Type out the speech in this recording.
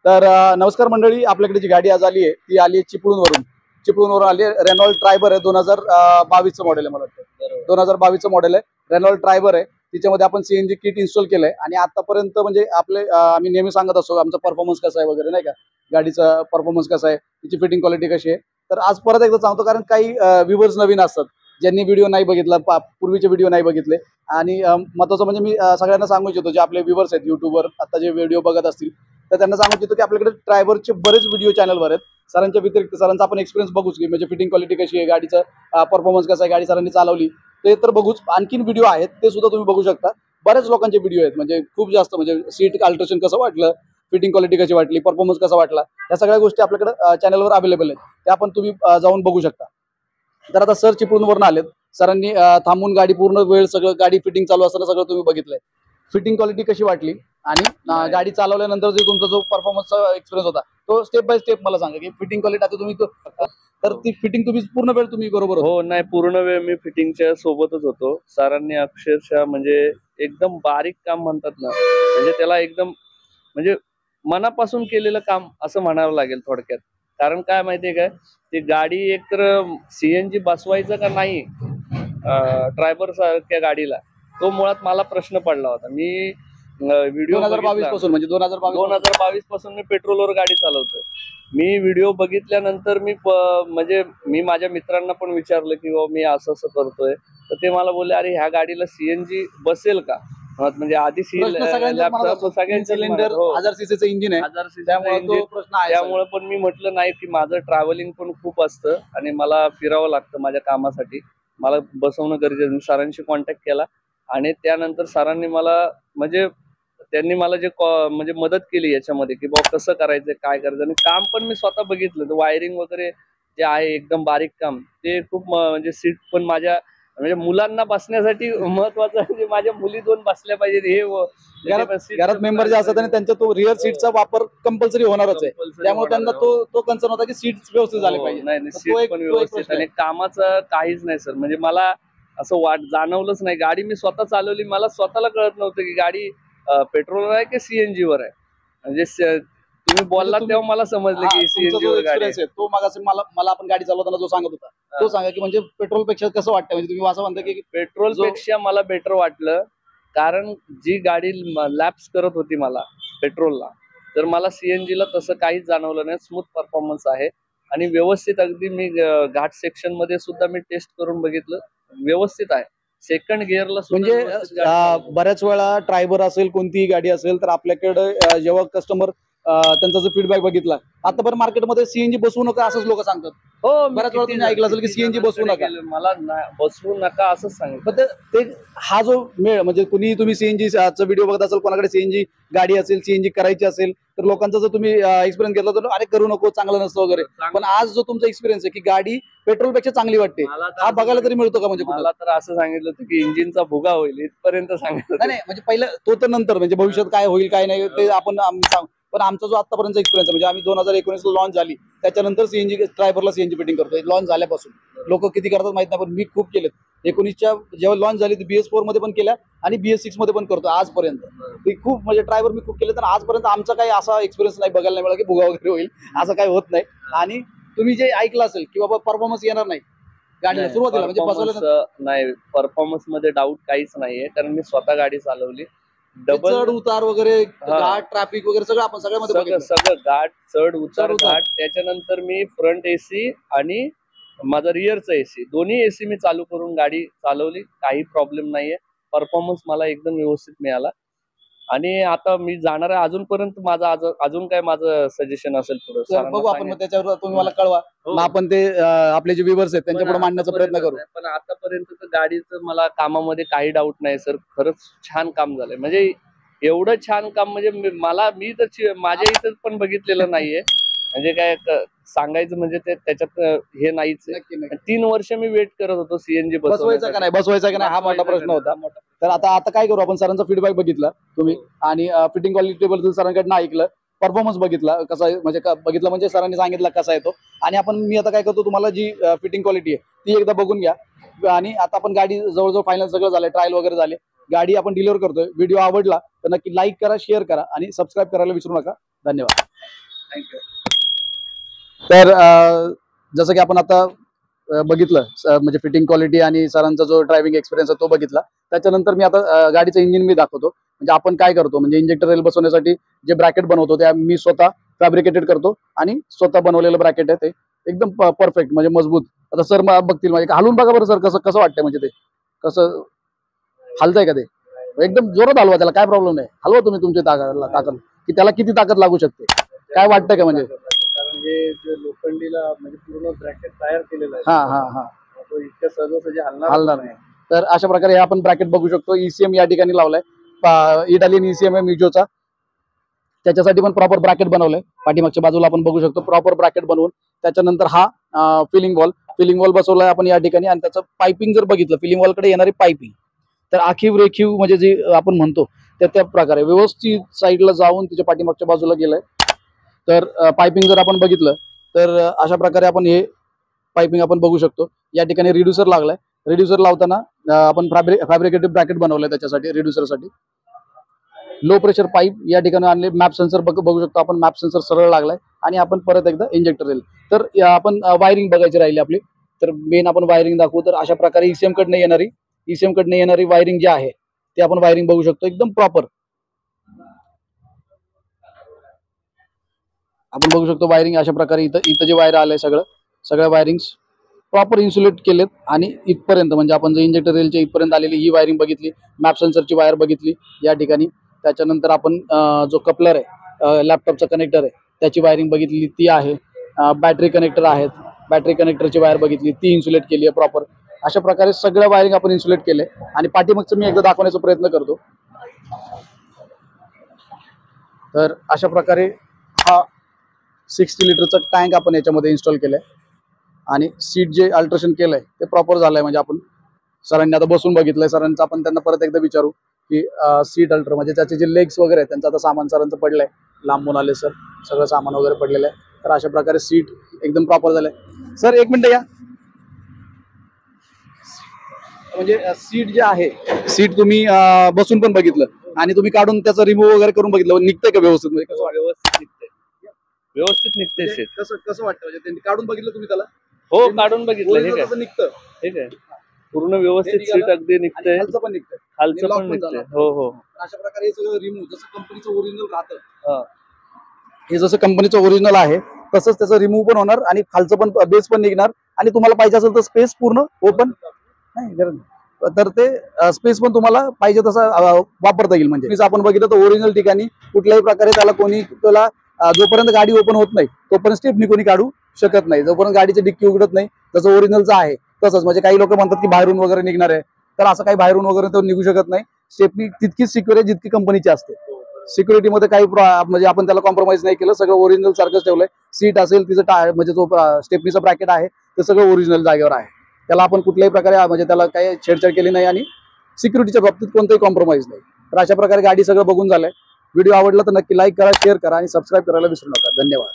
तर नमस्कार मंडळी, आपल्याकडे जी गाडी आज आली आहे ती आली आहे चिपळूणवरून आली आहे. रेनॉल्ट ट्रायबर आहे, 2022 मॉडेल आहे. मला वाटतं 2022 मॉडेल आहे, रेनॉल्ट ट्रायबर आहे. तिच्यामध्ये आपण सीएनजी किट इन्स्टॉल केलंय आणि आतापर्यंत म्हणजे आपले आम्ही नेहमी सांगत असतो आमचा परफॉर्मन्स कसा आहे वगैरे, नाही का, गाडीचा परफॉर्मन्स कसा आहे, तिची फिटिंग क्वालिटी कशी आहे. तर आज परत एकदा सांगतो, कारण काही व्ह्यूवर्स नवीन असतात ज्यांनी व्हिडिओ नाही बघितला, पूर्वीचे व्हिडिओ नाही बघितले. आणि महत्त्वाचं म्हणजे मी सगळ्यांना सांगू इच्छितो, जे आपले व्ह्यूवर्स आहेत युट्यूबवर आता जे व्हिडिओ बघत असतील तर त्यांना सांगू इच्छितो की आपल्याकडे ट्रायबरचे बरेच व्हिडिओ चॅनलवर आहेत. सरांच्या व्यतिरिक्त सरांचा आपण एक्सपिरियन्स बघूच की, म्हणजे फिटिंग क्वालिटी कशी आहे, गाडीचा परफॉर्मन्स कसा आहे, गाडी सरांनी चालवली ते तर बघूच. आणखीन व्हिडिओ आहेत ते सुद्धा तुम्ही बघू शकता. बऱ्याच लोकांचे व्हिडिओ आहेत, म्हणजे खूप जास्त, म्हणजे सीट अल्ट्रेशन कसं वाटलं, फिटिंग क्वालिटी कशी वाटली, परफॉर्मन्स कसा वाटला, या सगळ्या गोष्टी आपल्याकडे चॅनलवर अवेलेबल आहेत. त्या आपण तुम्ही जाऊन बघू शकता. तर आता सर चिपळूणवरून आलेत. सरांनी थांबून गाडी पूर्ण वेळ सगळं गाडी फिटिंग चालू असताना सगळं तुम्ही बघितलंय. फिटिंग क्वालिटी कशी वाटली आणि गाडी चालवल्यानंतर जो तुमचा जो परफॉर्मन्सचा एक्सपिरियन्स होता तो स्टेप बाय स्टेप मला सांगा की फिटिंग क्वालिटी आता तुम्ही तर ती फिटिंग तुम्ही पूर्ण वेळ तुम्ही बरोबर हो नाही, पूर्ण वेळ मी फिटिंगच्या सोबतच होतो. सरांनी अक्षरशः म्हणजे एकदम बारीक काम म्हणतात ना, म्हणजे त्याला एकदम म्हणजे मनापासून केलेलं काम असं म्हणावं लागेल थोडक्यात. कारण काय माहितीये काय, ती गाडी एकतर सीएनजी बसवायचं का नाही ड्रायव्हर सारख्या गाडीला, तो मुळात मला प्रश्न पडला होता. मी व्हिडिओ 2022 पासून, म्हणजे 2022 पासून मी पेट्रोलवर गाडी चालवतोय. मी व्हिडिओ बघितल्यानंतर म्हणजे मी माझ्या मित्रांना पण विचारलं की मी असं असं करतोय, तर ते मला बोलले, अरे ह्या गाडीला सीएनजी बसेल का? म्हणजे आधी सगळ्यांचे सिलेंडर 1000 सीसीचं इंजिन आहे, त्यामुळे पण मी म्हटलं नाही की माझं ट्रॅव्हलिंग पण खूप असतं आणि मला फिरावं लागतं माझ्या कामासाठी, मला बसवणं गरजेचं. मी सरांशी कॉन्टॅक्ट केला आणि त्यानंतर सरांनी मला म्हणजे त्यांनी मला जे म्हणजे मदत केली याच्यामध्ये की बाबा कसं करायचं, काय करायचं. आणि काम पण मी स्वतः बघितलं, तर वायरिंग वगैरे जे आहे एकदम बारीक काम, ते खूप म्हणजे सीट पण माझ्या म्हणजे मुलांना बसण्यासाठी महत्वाचं म्हणजे माझ्या मुली 2 बसल्या पाहिजेत. हे घरात मेंबर जे असतात आणि त्यांचा तो रिअर सीटचा वापर कंपल्सरी होणारच आहे, त्यामुळे त्यांना तो कन्सर्न होता की सीट व्यवस्थित झाली पाहिजे. नाही, सीट पण व्यवस्थित. आणि कामाचं काहीच नाही सर, म्हणजे मला असं जाणवलंच नाही. गाडी मी स्वतः चालवली, मला स्वतःला कळत नव्हतं की गाडी पेट्रोलवर आहे की सीएनजी वर आहे. म्हणजे तुम्ही बोलला तेव्हा मला समजलं की सीएनजी वर गाडी आहे. तो मागाशी मला आपण गाडी चालवताना जो सांगत होता तो सांगा की म्हणजे पेट्रोल पेक्षा कसं वाटतं, म्हणजे तुम्ही असं म्हणता की पेट्रोल पेक्षा मला बेटर वाटलं, कारण जी गाडी लॅप्स करत होती मला पेट्रोलला, तर मला सीएनजी ला तसं काहीच जाणवलं नाही. स्मूथ परफॉर्मन्स आहे आणि व्यवस्थित. अगदी मी घाट सेक्शन मध्ये सुद्धा मी टेस्ट करून बघितलं, व्यवस्थित आहे. सेकंड गिअरला म्हणजे बऱ्याच वेळा ट्रायबर असेल, कोणतीही गाडी असेल, तर आपल्याकडे जेव्हा कस्टमर त्यांचा जो फीडबॅक बघितला, आतापर्यंत मार्केटमध्ये सीएनजी बसवू नका असंच लोक सांगतात. हो, बऱ्याच वेळा तुम्ही ऐकलं असेल की सीएनजी बसवू नका, मला बसवू नका असंच सांगितलं. ते हा जो मेळ, म्हणजे कुणी तुम्ही सीएनजीचा व्हिडिओ बघत असेल, कोणाकडे सीएनजी गाडी असेल, सीएनजी करायची असेल, तर लोकांचा जर तुम्ही एक्सपिरियन्स घेतला तर अरे करू नको, चांगलं नसतं वगैरे. पण आज जो तुमचा एक्सपिरियन्स आहे की गाडी पेट्रोलपेक्षा चांगली वाटते, हा बघायला तरी मिळतो का? म्हणजे मला तर असं सांगितलं होतं की इंजिनचा भुगा होईल इथपर्यंत सांगितलं. नाही, म्हणजे पहिलं तो तर नंतर, म्हणजे भविष्यात काय होईल काय नाही ते आपण सांग. पण आमचा जो आतापर्यंत एक्सपिरियन्स म्हणजे आम्ही 2019 लॉन्च झाली त्याच्यानंतर सीएनजी ड्रायव्हरला सीएनजी फिटिंग करतोय. लॉन्च झाल्यापासून लोक किती करतात माहित नाही, पण मी खूप केलेत. 19च्या जेव्हा लॉन्च झाली BS4 मध्ये पण केल्या आणि BS6 मध्ये पण करतो आजपर्यंत. ते खूप म्हणजे ड्रायव्हर मी खूप केले, तर आजपर्यंत आमचा काही असा एक्सपिरियन्स नाही बघायला नाही मिळाला की भुगा वगैरे होईल, असं काही होत नाही. आणि तुम्ही जे ऐकलं असेल की बाबा परफॉर्मन्स येणार नाही गाडीला सुरुवातीला, म्हणजे बसवलं नाही, परफॉर्मन्स मध्ये डाऊट काहीच नाहीये, कारण मी स्वतः गाडी चालवली. चढ उतार वगैरे, घाट, ट्रॅफिक वगैरे सगळं आपण सगळं घाट, चढ उतार घाट. त्याच्यानंतर मी फ्रंट एसी आणि माझा रिअरचा एसी, दोन्ही एसी मी चालू करून गाडी चालवली. काही प्रॉब्लेम नाहीये. परफॉर्मन्स मला एकदम व्यवस्थित मिळाला. आणि आता मी जाणार आहे अजूनपर्यंत. अजून काय माझं सजेशन असेल थोडं बघू आपण, मग त्याच्यावर तुम्ही मला कळवा, मग आपण ते आपले जे व्ह्यूअर्स आहेत त्यांच्या पुढे मांडण्याचा प्रयत्न करू. पण आतापर्यंत तर गाडीचं मला कामामध्ये काही डाऊट नाही सर. खरंच छान काम झालंय, म्हणजे एवढं छान काम म्हणजे मी तर माझ्या इथं पण बघितलेलं नाहीये. म्हणजे काय सांगायचं म्हणजे त्याच्यात हे नाहीच. 3 वर्ष मी वेट करत होतो सीएनजी बसवायचा का नाही हा मोठा प्रश्न होता. तर आता काय करू आपण, सरांचा फीडबॅक बघितला तुम्ही आणि फिटिंग क्वालिटी बद्दल सरांकडनं ऐकलं, परफॉर्मन्स बघितला कसा आहे, म्हणजे सरांनी सांगितलं कसा आहे तो. आणि मी आता काय करतो, तुम्हाला जी फिटिंग क्वालिटी आहे ती एकदा बघून घ्या. आणि आता आपण गाडी जवळजवळ फायनल सगळं झालं, ट्रायल वगैरे झाले, गाडी आपण डिलिव्हर करतोय. व्हिडिओ आवडला तर नक्की लाईक करा, शेअर करा आणि सबस्क्राईब करायला विसरू नका. धन्यवाद. थँक्यू. तर जसं की आपण आता बघितलं म्हणजे फिटिंग क्वालिटी आणि सरांचा जो ड्रायव्हिंग एक्सपिरियन्स आहे तो बघितला. त्याच्यानंतर मी आता गाडीचं इंजिन मी दाखवतो. म्हणजे आपण काय करतो म्हणजे इंजेक्टर रेल बसवण्यासाठी जे ब्रॅकेट बनवतो त्या मी स्वतः फॅब्रिकेटेड करतो आणि स्वतः बनवलेलं ब्रॅकेट आहे ते एकदम परफेक्ट म्हणजे मजबूत. आता सर बघतील म्हणजे हलवून बघा बरं सर कसं कसं वाटतंय म्हणजे ते कसं हलतंय का ते एकदम जोरात हलवा त्याला काय प्रॉब्लेम नाही. हलवा तुम्ही तुमची ताकद की त्याला किती ताकद लागू शकते काय वाटतंय का म्हणजे कारण हे जे लोखंडीला म्हणजे पूर्ण ब्रॅकेट तयार केलेलं आहे. हा तो इतक्या सहजासहजी हलणार नाही. तर अशा प्रकारे हे आपण ब्रॅकेट बघू शकतो. ईसीएम या ठिकाणी लावलाय इटालियन ईसीएम आहे मिजोचा. त्याच्यासाठी पण प्रॉपर ब्रॅकेट बनवलंय. पाठीमागच्या बाजूला आपण बघू शकतो प्रॉपर ब्रॅकेट बनवून त्याच्यानंतर हा फिलिंग वॉल बसवलाय आपण या ठिकाणी. आणि त्याचं पायपिंग जर बघितलं फिलिंग वॉलकडे येणारी पायपिंग तर आखीव रेखीव म्हणजे जे आपण म्हणतो त्या प्रकारे व्यवस्थित साईडला जाऊन तिच्या पाठीमागच्या बाजूला गेलंय. तर पायपिंग जर आपण बघितलं तर अशा प्रकारे आपण हे पायपिंग आपण बघू शकतो. या ठिकाणी रिड्युसर लागलाय. रिड्युसर लावताना आपण फॅब्रिकेटेड ब्रॅकेट बनवलंय त्याच्यासाठी रिड्युसरसाठी. लो प्रेशर पाईप या ठिकाणी आणले. मॅप सेन्सर बघू शकतो आपण मॅप सेन्सर सरळ लागलाय. आणि आपण परत एकदा इंजेक्टर येईल. तर आपण वायरिंग बघायची राहिली आपली. तर मेन आपण वायरिंग दाखवू. तर अशा प्रकारे ईसीएम कडनं येणारी वायरिंग जी आहे ते आपण वायरिंग बघू शकतो एकदम प्रॉपर. आपण बघू शकतो वायरिंग अशा प्रकारे इथं जे वायर आलंय सगळ्या वायरिंग प्रॉपर इन्सुलेट केलेत. आणि इथपर्यंत म्हणजे आपण जे इंजेक्टर रेलच्या इथपर्यंत आलेली ही वायरिंग बघितली. मॅप सेन्सरची वायर बघितली या ठिकाणी. त्याच्यानंतर आपण जो कपलर आहे लॅपटॉपचा कनेक्टर आहे त्याची वायरिंग बघितली ती आहे. बॅटरी कनेक्टर आहेत. बॅटरी कनेक्टरची वायर बघितली ती इन्सुलेट केली आहे प्रॉपर. अशा प्रकारे सगळं वायरिंग आपण इन्सुलेट केले. आणि पाठीमागचं मी एकदा दाखवण्याचा प्रयत्न करतो. तर अशा प्रकारे हा 60 लिटरचा टँक आपण याच्यामध्ये इन्स्टॉल केलाय. आणि सीट जे अल्ट्रेशन केलंय ते प्रॉपर झालंय. म्हणजे आपण सरांनी आता बसून बघितलंय. सरांचं आपण त्यांना परत एकदा विचारू की सीट अल्ट्र म्हणजे त्याचे जे लेग्स वगैरे आहेत त्यांचं आता सामान सरांचं पडलंय. लांबून आले सर सगळं सामान वगैरे पडलेलं आहे. तर अशा प्रकारे सीट एकदम प्रॉपर झालंय. सर एक मिनिट या. म्हणजे सीट जे आहे सीट तुम्ही बसून पण बघितलं आणि तुम्ही काढून त्याचं रिमूव्ह वगैरे करून बघितलं निघतंय का व्यवस्थित म्हणजे कसं व्यवस्थित निघते सीट. कसं वाटतं म्हणजे त्यांनी काढून बघितलं तुम्ही त्याला. हो काढून बघितलं. हे काय कसं निघतं ठीक आहे पूर्ण व्यवस्थित सीट अगदी निघतंय. खालचं पण निघतंय. खालचं lock पण पण निघतंय. झालं. हो अशा प्रकारे हे सगळं रिमूव्ह जसं कंपनीचं ओरिजिनल राहतं हा. हे जसं कंपनीचं ओरिजिनल आहे तसंच त्याचं रिमूव्ह पण होणार आणि खालचं पण बेस पण निघणार. आणि तुम्हाला पाहिजे असेल तर स्पेस पूर्ण ओपन नाही गरज नाही. तर ते स्पेस पण तुम्हाला पाहिजे तसा वापरता येईल. म्हणजे आपण बघितलं तर ओरिजिनल ठिकाणी कुठल्याही प्रकारे त्याला कोणी त्याला जोपर्यंत गाडी ओपन होत नाही तोपर्यंत स्टेपनी कोणी काढू शकत नाही. जोपर्यंत गाडीची डिक्की उघडत नाही जसं ओरिजिनलचं आहे तसंच. म्हणजे काही लोक म्हणतात की बाहेरून वगैरे निघणार आहे तर असं काही बाहेरून वगैरे तो निघू शकत नाही. स्टेपनी तितकीच सिक्युअर आहे जितकी कंपनीची असते. सिक्युरिटीमध्ये काही म्हणजे आपण त्याला कॉम्प्रोमाइज नाही केलं. सगळं ओरिजिनल सारखंच ठेवलंय. सीट असेल तिचं म्हणजे जो स्टेपनीचा ब्रॅकेट आहे ते सगळं ओरिजिनल जागेवर आहे. त्याला आपण कुठल्याही प्रकारे म्हणजे त्याला काही छेडछाड केली नाही आणि सिक्युरिटीच्या बाबतीत कोणताही कॉम्प्रोमाइज नाही. तर अशा प्रकारे गाडी सगळं बघून झालंय. व्हिडिओ आवडला तर नक्की लाईक करा शेअर करा आणि सबस्क्राईब करायला विसरू नका. धन्यवाद.